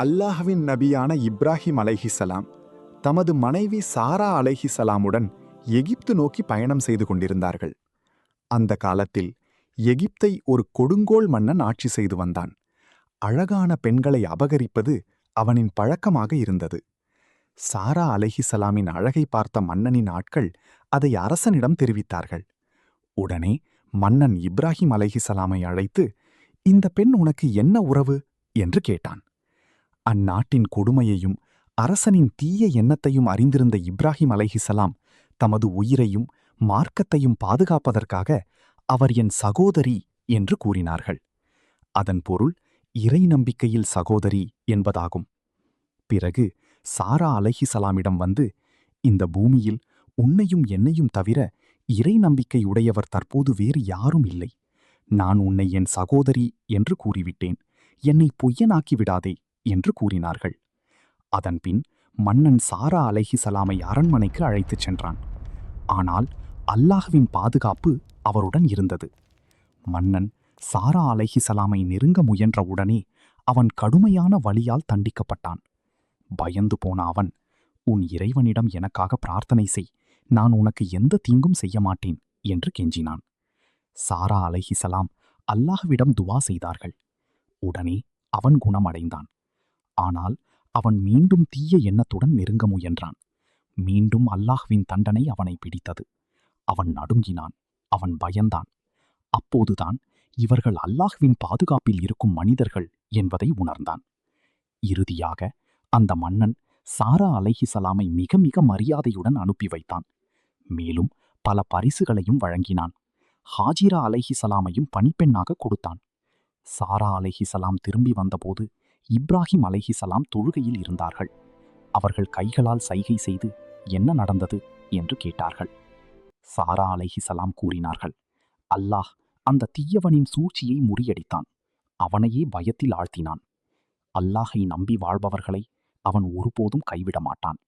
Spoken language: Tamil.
அல்லாஹ்வின் நபியான இப்ராஹிம் அலைஹிசலாம் தமது மனைவி சாரா அலைஹிசலாமுடன் எகிப்து நோக்கி பயணம் செய்து கொண்டிருந்தார்கள். அந்த காலத்தில் எகிப்தை ஒரு கொடுங்கோல் மன்னன் ஆட்சி செய்து வந்தான். அழகான பெண்களை அபகரிப்பது அவனின் பழக்கமாக இருந்தது. சாரா அலைஹிசலாமின் அழகை பார்த்த மன்னனின் ஆட்கள் அதை அரசனிடம் தெரிவித்தார்கள். உடனே மன்னன் இப்ராஹிம் அலைஹிசலாமை அழைத்து, இந்த பெண் உனக்கு என்ன உறவு என்று கேட்டான். அந்நாட்டின் கொடுமையையும் அரசனின் தீய எண்ணத்தையும் அறிந்திருந்த இப்ராஹிம் அலைஹிசலாம் தமது உயிரையும் மார்க்கத்தையும் பாதுகாப்பதற்காக அவர் என் சகோதரி என்று கூறினார்கள். அதன் பொருள் இறை நம்பிக்கையில் சகோதரி என்பதாகும். பிறகு சாரா அலைஹிசலாமிடம் வந்து, இந்த பூமியில் உன்னையும் என்னையும் தவிர இறை நம்பிக்கை உடையவர் தற்போது வேறு யாரும் இல்லை. நான் உன்னை என் சகோதரி என்று கூறிவிட்டேன். என்னை பொய்யனாக்கி விடாதே என்று கூறினார்கள். அதன்பின் மன்னன் சாரா அலைஹிசலாமை அரண்மனைக்கு அழைத்துச் சென்றான். ஆனால் அல்லாஹ்வின் பாதுகாப்பு அவருடன் இருந்தது. மன்னன் சாரா அலைஹிசலாமை நெருங்க முயன்றவுடனே அவன் கடுமையான வலியால் தண்டிக்கப்பட்டான். பயந்து போன அவன், உன் இறைவனிடம் எனக்காக பிரார்த்தனை செய், நான் உனக்கு எந்த தீங்கும் செய்ய மாட்டேன் என்று கெஞ்சினான். சாரா அலைஹிசலாம் அல்லாஹ்விடம் துவா செய்தார்கள். உடனே அவன் குணமடைந்தான். ஆனால் அவன் மீண்டும் தீய எண்ணத்துடன் நெருங்க முயன்றான். மீண்டும் அல்லாஹ்வின் தண்டனை அவனை பிடித்தது. அவன் நடுங்கினான். அவன் பயந்தான். அப்போதுதான் இவர்கள் அல்லாஹ்வின் பாதுகாப்பில் இருக்கும் மனிதர்கள் என்பதை உணர்ந்தான். இறுதியாக அந்த மன்னன் சாரா அலைஹிசலாமை மிக மிக மரியாதையுடன் அனுப்பி வைத்தான். மேலும் பல பரிசுகளையும் வழங்கினான். ஹாஜிரா அலைஹிசலாமையும் பணிப்பெண்ணாக கொடுத்தான். சாரா அலைஹிசலாம் திரும்பி வந்தபோது இப்ராஹிம் அலைஹிசலாம் தொழுகையில் இருந்தார்கள். அவர்கள் கைகளால் சைகை செய்து என்ன நடந்தது என்று கேட்டார்கள். சாரா அலைஹிசலாம் கூறினார்கள், அல்லாஹ் அந்த தீயவனின் சூழ்ச்சியை முறியடித்தான். அவனையே பயத்தில் ஆழ்த்தினான். அல்லாஹை நம்பி வாழ்பவர்களை அவன் ஒருபோதும் கைவிட மாட்டான்.